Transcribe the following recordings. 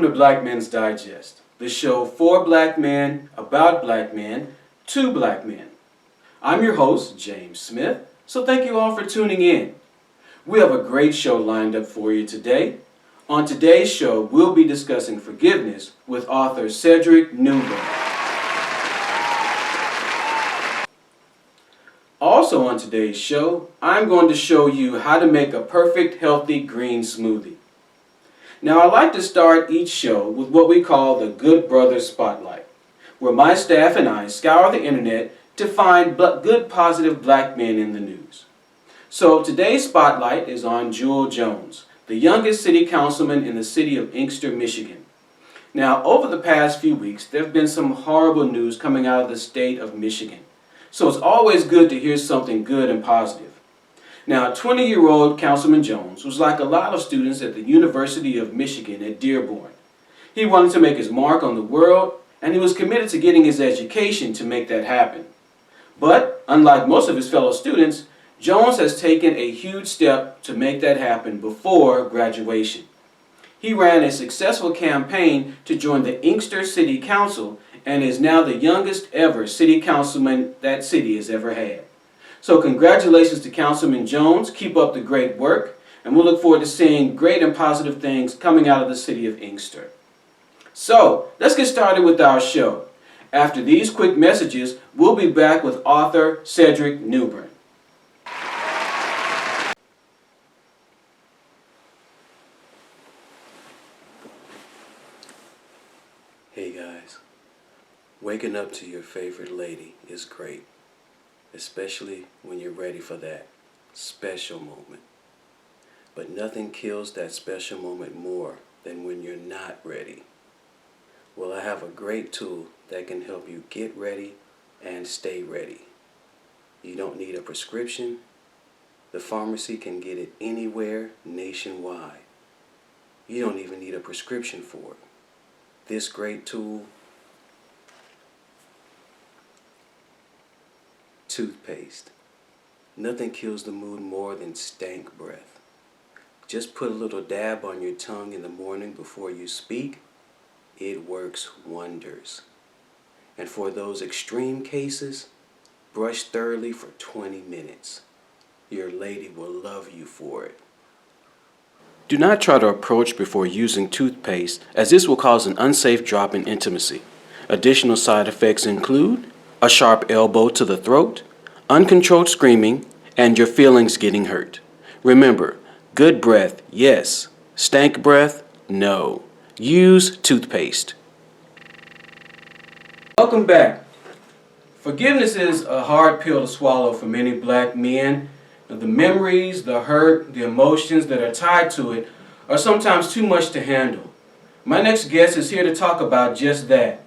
to Black Men's Digest, the show for black men, about black men, to black men. I'm your host, James Smith, so thank you all for tuning in. We have a great show lined up for you today. On today's show, we'll be discussing forgiveness with author Sedrik Newbern. Also on today's show, I'm going to show you how to make a perfect healthy green smoothie. Now, I like to start each show with what we call the Good Brothers Spotlight, where my staff and I scour the internet to find good positive black men in the news. So today's spotlight is on Jewel Jones, the youngest city councilman in the city of Inkster, Michigan. Now, over the past few weeks, there have been some horrible news coming out of the state of Michigan. So it's always good to hear something good and positive. Now, 20-year-old Councilman Jones was like a lot of students at the University of Michigan at Dearborn. He wanted to make his mark on the world, and he was committed to getting his education to make that happen. But, unlike most of his fellow students, Jones has taken a huge step to make that happen before graduation. He ran a successful campaign to join the Inkster City Council and is now the youngest ever city councilman that city has ever had. So congratulations to Councilman Jones. Keep up the great work, and we'll look forward to seeing great and positive things coming out of the city of Inkster. So, let's get started with our show. After these quick messages, we'll be back with author Sedrik Newbern. Hey guys, waking up to your favorite lady is great, especially when you're ready for that special moment. But nothing kills that special moment more than when you're not ready. Well, I have a great tool that can help you get ready and stay ready. You don't need a prescription. The pharmacy can get it anywhere nationwide. You don't even need a prescription for it. This great tool, toothpaste. Nothing kills the mood more than stank breath. Just put a little dab on your tongue in the morning before you speak. It works wonders. And for those extreme cases, brush thoroughly for 20 minutes. Your lady will love you for it. Do not try to approach before using toothpaste, as this will cause an unsafe drop in intimacy. Additional side effects include a sharp elbow to the throat, uncontrolled screaming, and your feelings getting hurt. Remember, good breath, yes. Stank breath, no. Use toothpaste. Welcome back. Forgiveness is a hard pill to swallow for many black men. The memories, the hurt, the emotions that are tied to it are sometimes too much to handle. My next guest is here to talk about just that.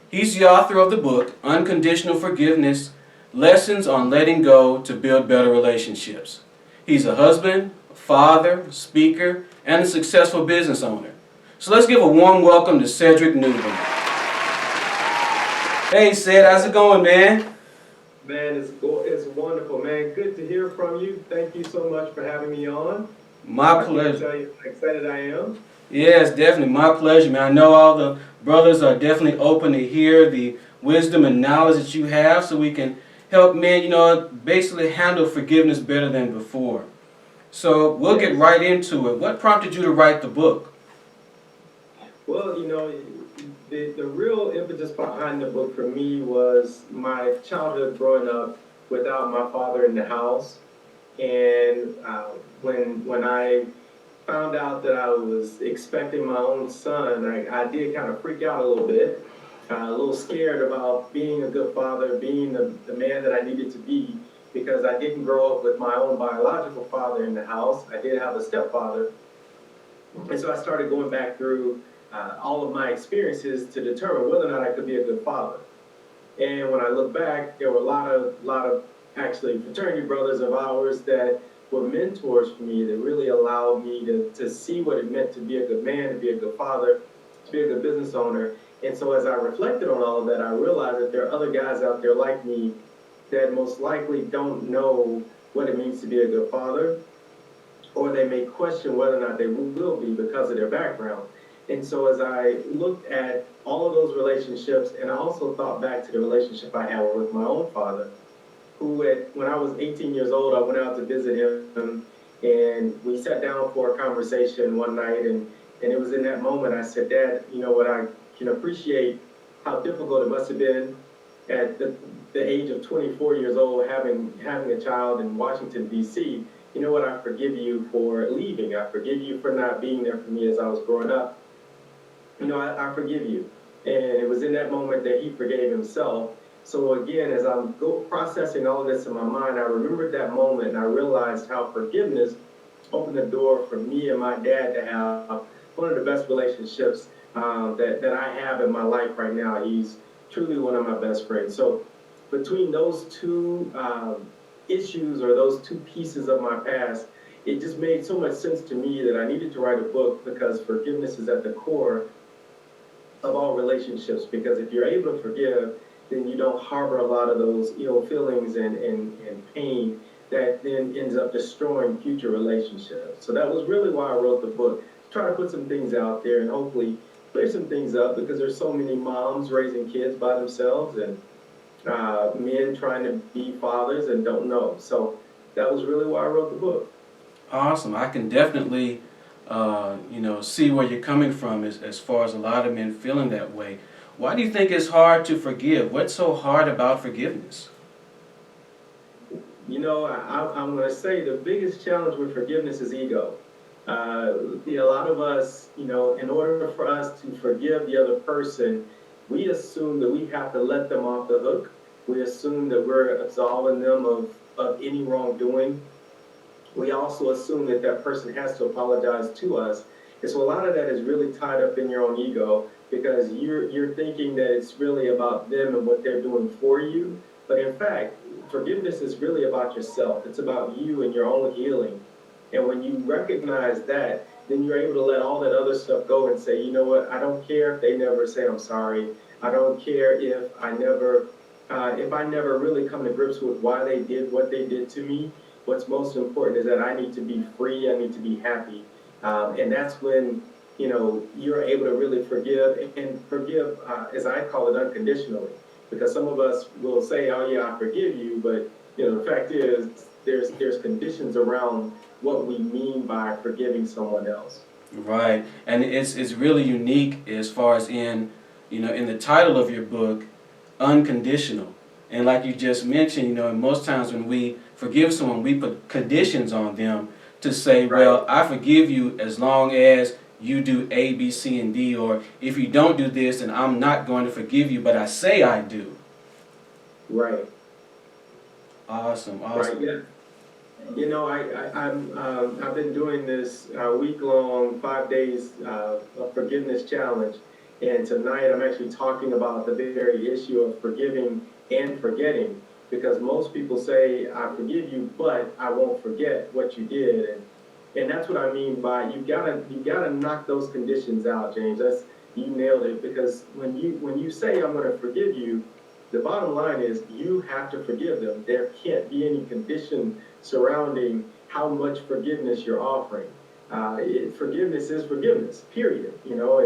He's the author of the book, Unconditional Forgiveness, Lessons on Letting Go to Build Better Relationships. He's a husband, a father, speaker, and a successful business owner. So let's give a warm welcome to Sedrik Newbern. Hey, Sed, how's it going, man? Man, it's wonderful, man. Good to hear from you. Thank you so much for having me on. My I pleasure. can tell you how excited I am. Yes, definitely. My pleasure, man. I know all the brothers are definitely open to hear the wisdom and knowledge that you have so we can help men, basically handle forgiveness better than before. So we'll get right into it. What prompted you to write the book? Well, the real impetus behind the book for me was my childhood growing up without my father in the house. And when I found out that I was expecting my own son, I did kind of freak out a little bit, a little scared about being a good father, being the man that I needed to be, because I didn't grow up with my own biological father in the house. I did have a stepfather. And so I started going back through all of my experiences to determine whether or not I could be a good father. And when I look back, there were a lot of actually fraternity brothers of ours that were mentors for me that really allowed me to see what it meant to be a good man, to be a good father, to be a good business owner. And so as I reflected on all of that, I realized that there are other guys out there like me that most likely don't know what it means to be a good father, or they may question whether or not they will be because of their background. And so as I looked at all of those relationships, and I also thought back to the relationship I had with my own father, who when I was 18 years old, I went out to visit him, and we sat down for a conversation one night, and it was in that moment I said, Dad, you know what, I can appreciate how difficult it must have been at the age of 24 years old, having a child in Washington, D.C. You know what, I forgive you for leaving. I forgive you for not being there for me as I was growing up. You know, I forgive you. And it was in that moment that he forgave himself. So again, as I'm processing all of this in my mind, I remembered that moment and I realized how forgiveness opened the door for me and my dad to have one of the best relationships that I have in my life right now. He's truly one of my best friends. So between those two issues or those two pieces of my past, it just made so much sense to me that I needed to write a book because forgiveness is at the core of all relationships. Because if you're able to forgive, then you don't harbor a lot of those ill feelings and pain that then ends up destroying future relationships. So that was really why I wrote the book, to try to put some things out there and hopefully clear some things up, because there's so many moms raising kids by themselves and men trying to be fathers and don't know. So that was really why I wrote the book. Awesome. I can definitely, see where you're coming from as far as a lot of men feeling that way. Why do you think it's hard to forgive? What's so hard about forgiveness? You know, I'm going to say the biggest challenge with forgiveness is ego. A lot of us, you know, in order for us to forgive the other person, we assume that we have to let them off the hook. We assume that we're absolving them of any wrongdoing. We also assume that that person has to apologize to us. And so a lot of that is really tied up in your own ego, because you're thinking that it's really about them and what they're doing for you. But in fact, forgiveness is really about yourself. It's about you and your own healing. And when you recognize that, then you're able to let all that other stuff go and say, you know what, I don't care if they never say I'm sorry. I don't care if I never really come to grips with why they did what they did to me. What's most important is that I need to be free. I need to be happy. And that's when, you know, you're able to really forgive and forgive, as I call it, unconditionally. Because some of us will say, oh yeah, I forgive you, but you know, the fact is there's conditions around what we mean by forgiving someone else. Right. And it's really unique as far as in the title of your book, unconditional. And like you just mentioned, most times when we forgive someone, we put conditions on them to say, Right. well, I forgive you as long as you do A, B, C, and D, or if you don't do this, then I'm not going to forgive you, but I say I do. Right. Awesome. Right. Yeah. You know, I've been doing this week-long, 5 days of forgiveness challenge, and tonight I'm actually talking about the very issue of forgiving and forgetting, because most people say I forgive you, but I won't forget what you did, and that's what I mean by you gotta knock those conditions out, James. You nailed it, because when you say I'm going to forgive you, the bottom line is you have to forgive them. There can't be any condition surrounding how much forgiveness you're offering. Forgiveness is forgiveness, period. You know,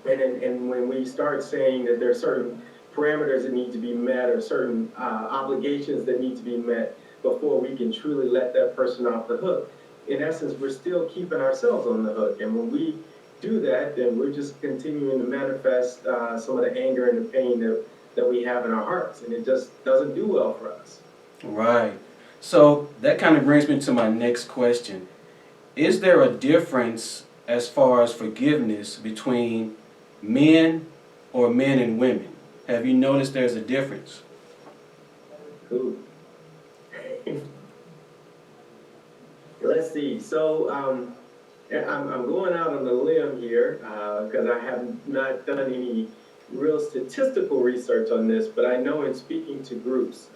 and when we start saying that there are certain parameters that need to be met or certain obligations that need to be met before we can truly let that person off the hook, in essence, we're still keeping ourselves on the hook. And when we do that, then we're just continuing to manifest some of the anger and the pain that we have in our hearts, and it just doesn't do well for us. Right. So that kind of brings me to my next question. Is there a difference as far as forgiveness between men or men and women? Have you noticed there's a difference? Cool. Let's see. So I'm going out on the limb here because I have not done any real statistical research on this, but I know in speaking to groups,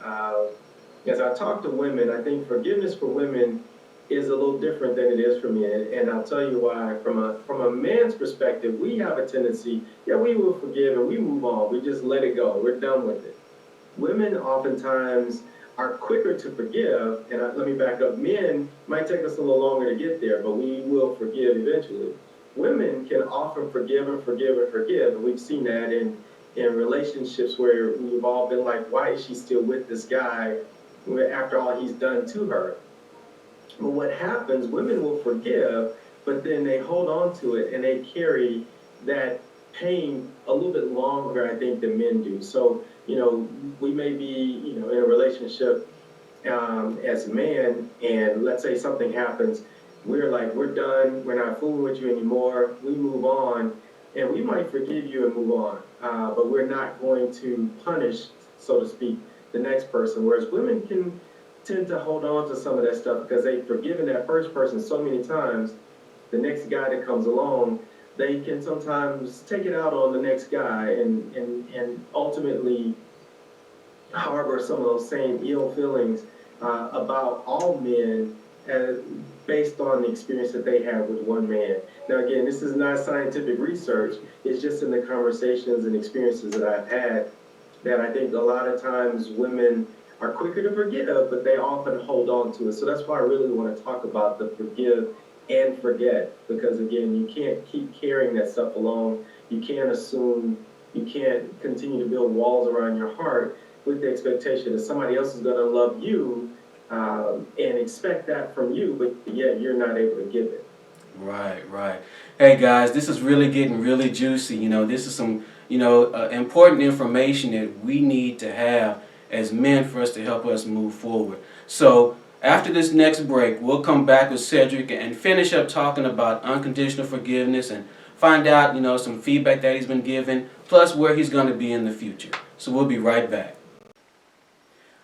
as I talk to women, I think forgiveness for women is a little different than it is for men, and I'll tell you why. From a man's perspective, we have a tendency, yeah, we will forgive and we move on. We just let it go. We're done with it. Women oftentimes are quicker to forgive, and let me back up. Men might take us a little longer to get there, but we will forgive eventually. women can often forgive and forgive and forgive. And we've seen that in relationships where we've all been like, why is she still with this guy after all he's done to her? But what happens, women will forgive, but then they hold on to it and they carry that pain a little bit longer, I think, than men do. So, we may be, in a relationship as a man, and let's say something happens, we're like, we're done, we're not fooling with you anymore, we move on, and we might forgive you and move on, but we're not going to punish, so to speak, the next person. Whereas women can tend to hold on to some of that stuff because they've forgiven that first person so many times, the next guy that comes along, they can sometimes take it out on the next guy and ultimately harbor some of those same ill feelings about all men based on the experience that they have with one man. Now, again, this is not scientific research. It's just in the conversations and experiences that I've had that I think a lot of times women are quicker to forgive, but they often hold on to it. So that's why I really want to talk about the forgive and forget, because again, you can't keep carrying that stuff along. You can't assume, you can't continue to build walls around your heart with the expectation that somebody else is going to love you and expect that from you, but yet you're not able to give it. Right, right. Hey guys, this is really getting really juicy. This is some, important information that we need to have as men for us to help us move forward. So after this next break, we'll come back with Sedrik and finish up talking about unconditional forgiveness and find out, some feedback that he's been given, plus where he's going to be in the future. So we'll be right back.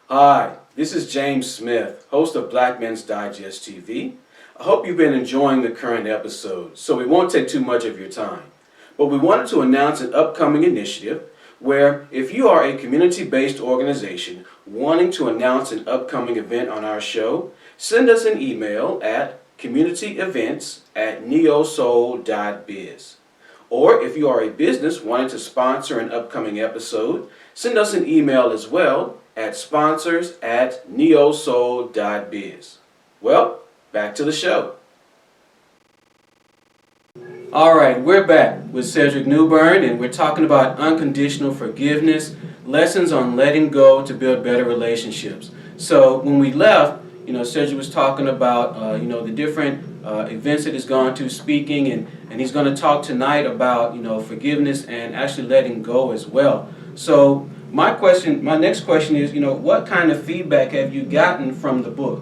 Hi, this is James Smith, host of Black Men's Digest TV. I hope you've been enjoying the current episode, so we won't take too much of your time. But we wanted to announce an upcoming initiative where if you are a community-based organization wanting to announce an upcoming event on our show, send us an email at communityevents@neosoul.biz. Or if you are a business wanting to sponsor an upcoming episode, send us an email as well at sponsors@neosoul.biz. Well, back to the show. All right, we're back with Sedrik Newbern, and we're talking about unconditional forgiveness, lessons on letting go to build better relationships. So when we left, Sedrik was talking about, the different events that he's gone to speaking, and he's going to talk tonight about, forgiveness and actually letting go as well. So my next question is, what kind of feedback have you gotten from the book?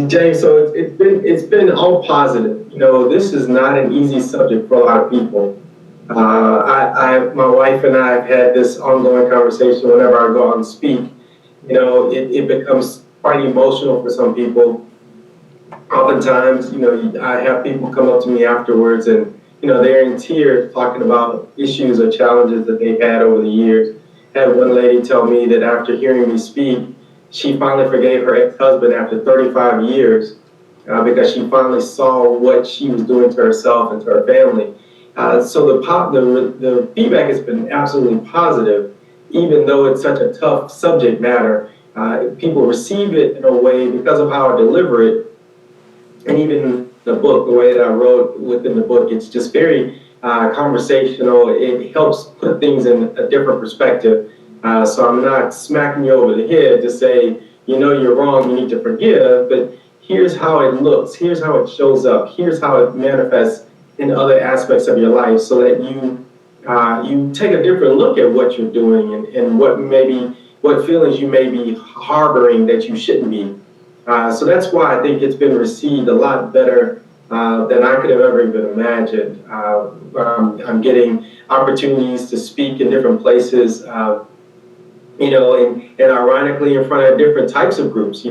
James, so it's been all positive. This is not an easy subject for a lot of people. My wife and I have had this ongoing conversation whenever I go out and speak. It becomes quite emotional for some people. Oftentimes, I have people come up to me afterwards and, they're in tears talking about issues or challenges that they've had over the years. I had one lady tell me that after hearing me speak, she finally forgave her ex-husband after 35 years because she finally saw what she was doing to herself and to her family. So the feedback has been absolutely positive, even though it's such a tough subject matter. People receive it in a way because of how I deliver it, and even the book, the way that I wrote within the book, it's just very conversational. It helps put things in a different perspective. So I'm not smacking you over the head to say, you're wrong, you need to forgive, but here's how it looks, here's how it shows up, here's how it manifests in other aspects of your life, so that you take a different look at what you're doing and what feelings you may be harboring that you shouldn't be. So that's why I think it's been received a lot better than I could have ever even imagined. I'm getting opportunities to speak in different places, and ironically in front of different types of groups. I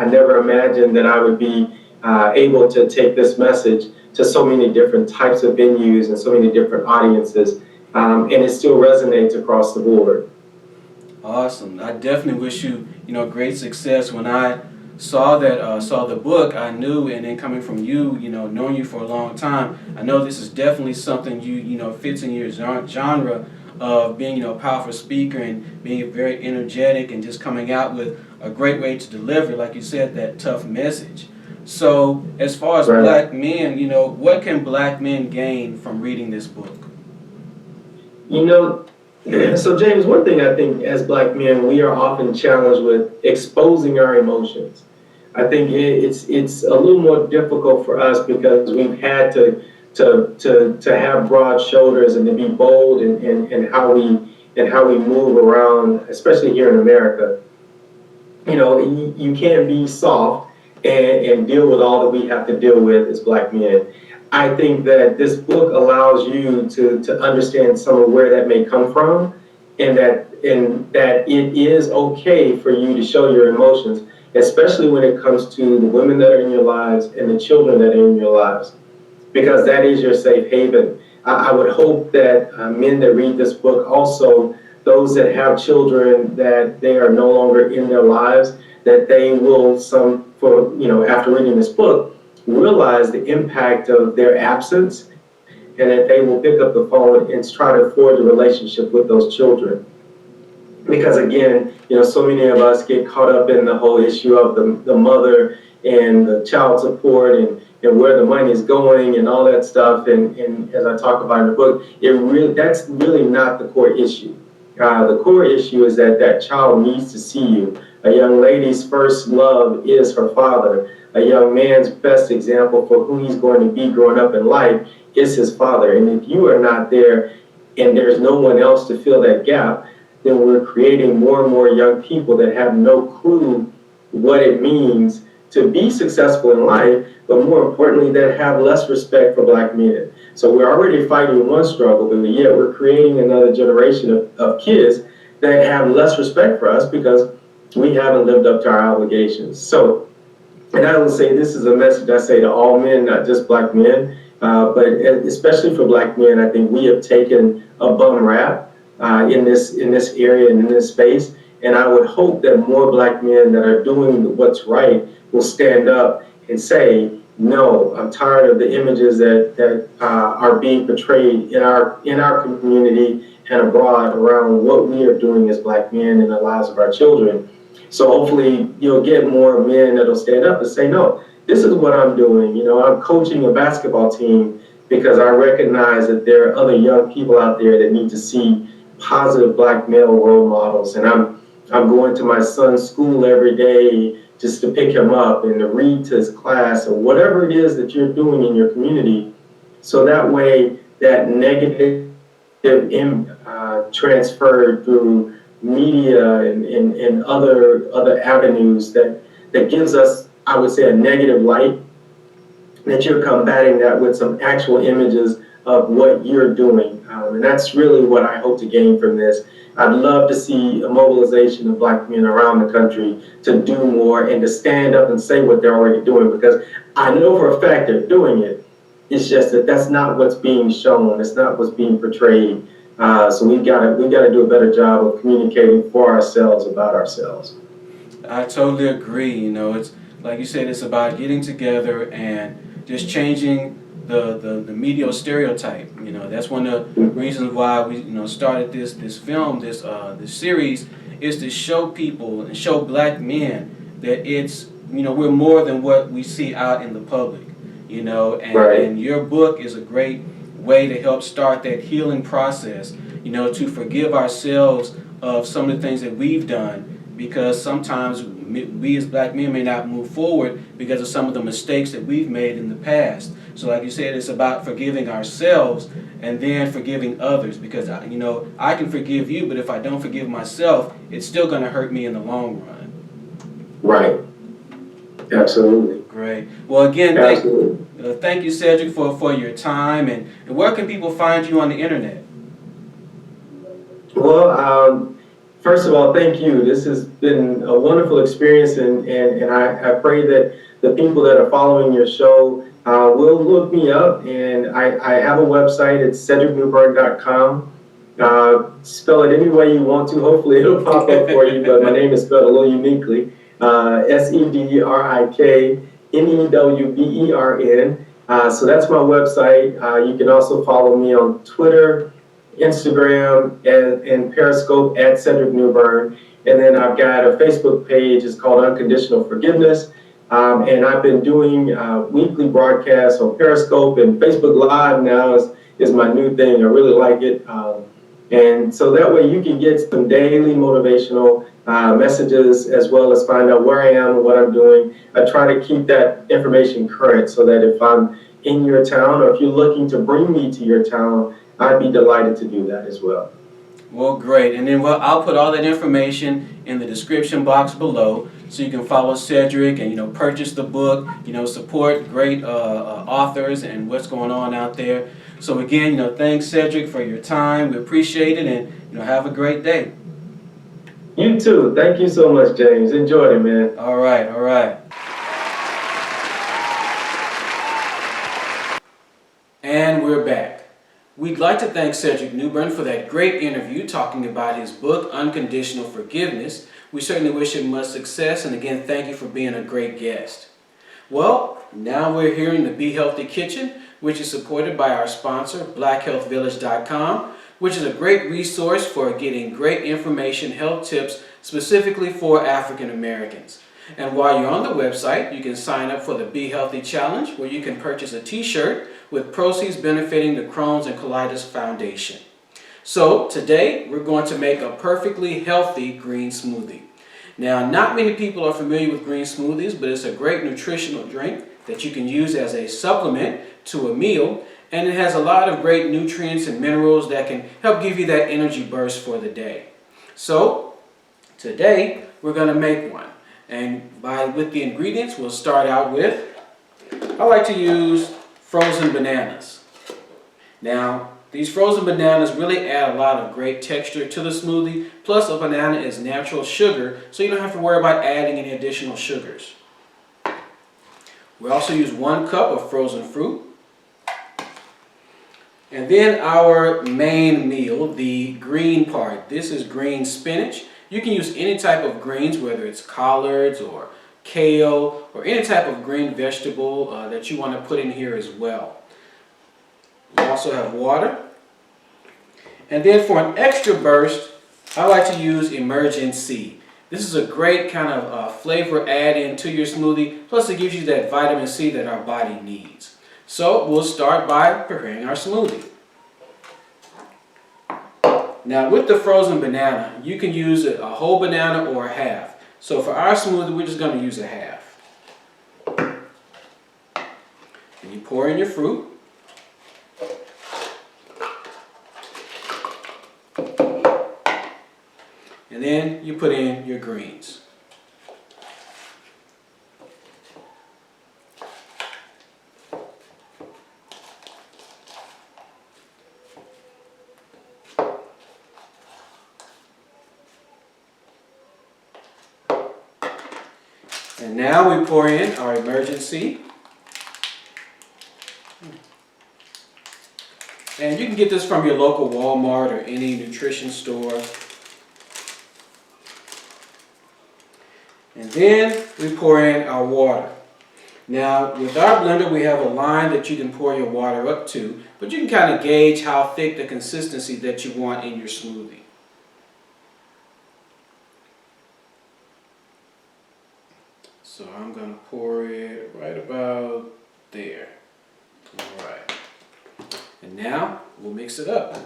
never imagined that I would be able to take this message to so many different types of venues and so many different audiences, and it still resonates across the board. Awesome. I definitely wish you, great success. When I saw the book, I knew, and then coming from you, knowing you for a long time, I know this is definitely something fits in your genre of being, a powerful speaker and being very energetic and just coming out with a great way to deliver, like you said, that tough message. So, as far as Right. black men, what can black men gain from reading this book? You know, so James, one thing I think as black men, we are often challenged with exposing our emotions. I think it's a little more difficult for us because we've had to have broad shoulders and to be bold in how we move around, especially here in America. You can't be soft and deal with all that we have to deal with as black men. I think that this book allows you to understand some of where that may come from, and that it is okay for you to show your emotions, especially when it comes to the women that are in your lives and the children that are in your lives, because that is your safe haven. I would hope that men that read this book, also those that have children that they are no longer in their lives, that they will after reading this book, realize the impact of their absence, and that they will pick up the phone and try to forge a relationship with those children. Because again, so many of us get caught up in the whole issue of the mother and the child support and where the money is going and all that stuff. And as I talk about in the book, that's really not the core issue. The core issue is that that child needs to see you. A young lady's first love is her father. A young man's best example for who he's going to be growing up in life is his father. And if you are not there and there's no one else to fill that gap, then we're creating more and more young people that have no clue what it means to be successful in life, but more importantly, that have less respect for black men. So we're already fighting one struggle, but yet we're creating another generation of kids that have less respect for us because we haven't lived up to our obligations. So, and I will say this is a message I say to all men, not just black men, but especially for black men. I think we have taken a bum rap in this area and in this space, and I would hope that more black men that are doing what's right will stand up and say, no, I'm tired of the images that are being portrayed in our community and abroad around what we are doing as black men in the lives of our children. So hopefully you'll get more men that'll stand up and say, no, this is what I'm doing. I'm coaching a basketball team because I recognize that there are other young people out there that need to see positive black male role models. And I'm going to my son's school every day just to pick him up and to read to his class or whatever it is that you're doing in your community. So that way that negative transferred through media and other avenues that gives us, I would say, a negative light, that you're combating that with some actual images of what you're doing. And that's really what I hope to gain from this. I'd love to see a mobilization of black men around the country to do more and to stand up and say what they're already doing, because I know for a fact they're doing it. It's just that that's not what's being shown. It's not what's being portrayed. So we gotta do a better job of communicating for ourselves about ourselves. I totally agree. It's like you said, it's about getting together and just changing the media stereotype. That's one of the reasons why we started this film, this series, is to show people and show black men that it's we're more than what we see out in the public. Right. And your book is a great way to help start that healing process. To forgive ourselves of some of the things that we've done, because sometimes we as black men may not move forward because of some of the mistakes that we've made in the past. So like you said, it's about forgiving ourselves and then forgiving others, because I can forgive you, but if I don't forgive myself, it's still going to hurt me in the long run. Right. Absolutely. Great. Well, again, thank you, Sedrik, for your time. And where can people find you on the internet? Well, first of all, thank you. This has been a wonderful experience, and I pray that the people that are following your show will look me up. And I have a website. It's sedriknewbern.com. Spell it any way you want to. Hopefully it'll pop up for you, but my name is spelled a little uniquely. SEDRIKNEWBERN. So that's my website. You can also follow me on Twitter, Instagram, and Periscope at Sedrik Newbern. And then I've got a Facebook page. It's called Unconditional Forgiveness. And I've been doing weekly broadcasts on Periscope, and Facebook Live now is my new thing. I really like it. And so that way you can get some daily motivational messages, as well as find out where I am and what I'm doing. I try to keep that information current so that if I'm in your town, or if you're looking to bring me to your town, I'd be delighted to do that as well. Well, great. And then I'll put all that information in the description box below, so you can follow Sedrik and purchase the book. Support great authors and what's going on out there. So again, thanks Sedrik for your time. We appreciate it, and have a great day. You too. Thank you so much, James. Enjoyed it, man. All right, all right. And we're back. We'd like to thank Sedrik Newbern for that great interview talking about his book, Unconditional Forgiveness. We certainly wish him much success, and again, thank you for being a great guest. Well, now we're here in the Be Healthy Kitchen, which is supported by our sponsor, BlackHealthVillage.com, which is a great resource for getting great information, health tips, specifically for African Americans. And while you're on the website, you can sign up for the Be Healthy Challenge, where you can purchase a t-shirt with proceeds benefiting the Crohn's and Colitis Foundation. So today, we're going to make a perfectly healthy green smoothie. Now, not many people are familiar with green smoothies, but it's a great nutritional drink that you can use as a supplement to a meal, and it has a lot of great nutrients and minerals that can help give you that energy burst for the day. So today, we're going to make one. And with the ingredients, we'll start out with, I like to use frozen bananas. Now, these frozen bananas really add a lot of great texture to the smoothie. Plus, a banana is natural sugar, so you don't have to worry about adding any additional sugars. We also use 1 cup of frozen fruit. And then our main meal, the green part. This is green spinach. You can use any type of greens, whether it's collards or kale or any type of green vegetable that you want to put in here as well. We also have water. And then for an extra burst, I like to use Emergen-C. This is a great kind of flavor add-in to your smoothie, plus it gives you that vitamin C that our body needs. So we'll start by preparing our smoothie. Now with the frozen banana, you can use a whole banana or a half. So for our smoothie, we're just going to use a half. And you pour in your fruit. And then you put in your greens. And now we pour in our Emergen-C. And you can get this from your local Walmart or any nutrition store. And then we pour in our water. Now with our blender, we have a line that you can pour your water up to, but you can kind of gauge how thick the consistency that you want in your smoothie. So I'm going to pour it right about there. All right. And now we'll mix it up.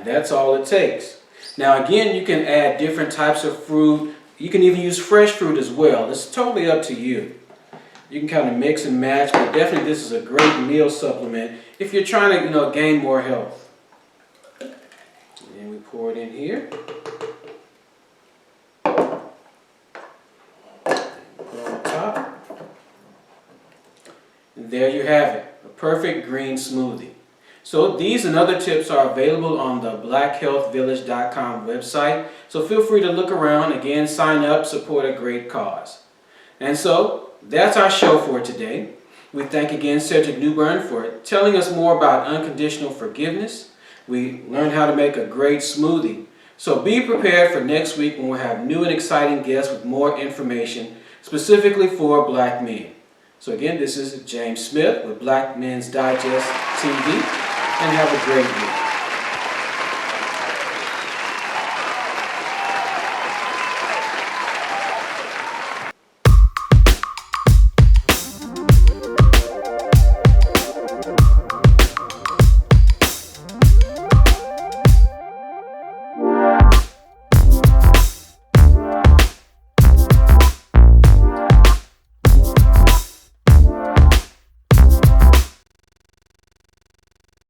That's all it takes. Now again, you can add different types of fruit. You can even use fresh fruit as well. It's totally up to you. You can kind of mix and match, but definitely this is a great meal supplement if you're trying to, gain more health. And then we pour it in here. Put it on top. And there you have it, a perfect green smoothie. So these and other tips are available on the BlackHealthVillage.com website. So feel free to look around, again, sign up, support a great cause. And so that's our show for today. We thank again Sedrik Newbern for telling us more about unconditional forgiveness. We learned how to make a great smoothie. So be prepared for next week when we'll have new and exciting guests with more information specifically for black men. So again, this is James Smith with Black Men's Digest TV, and have a great week.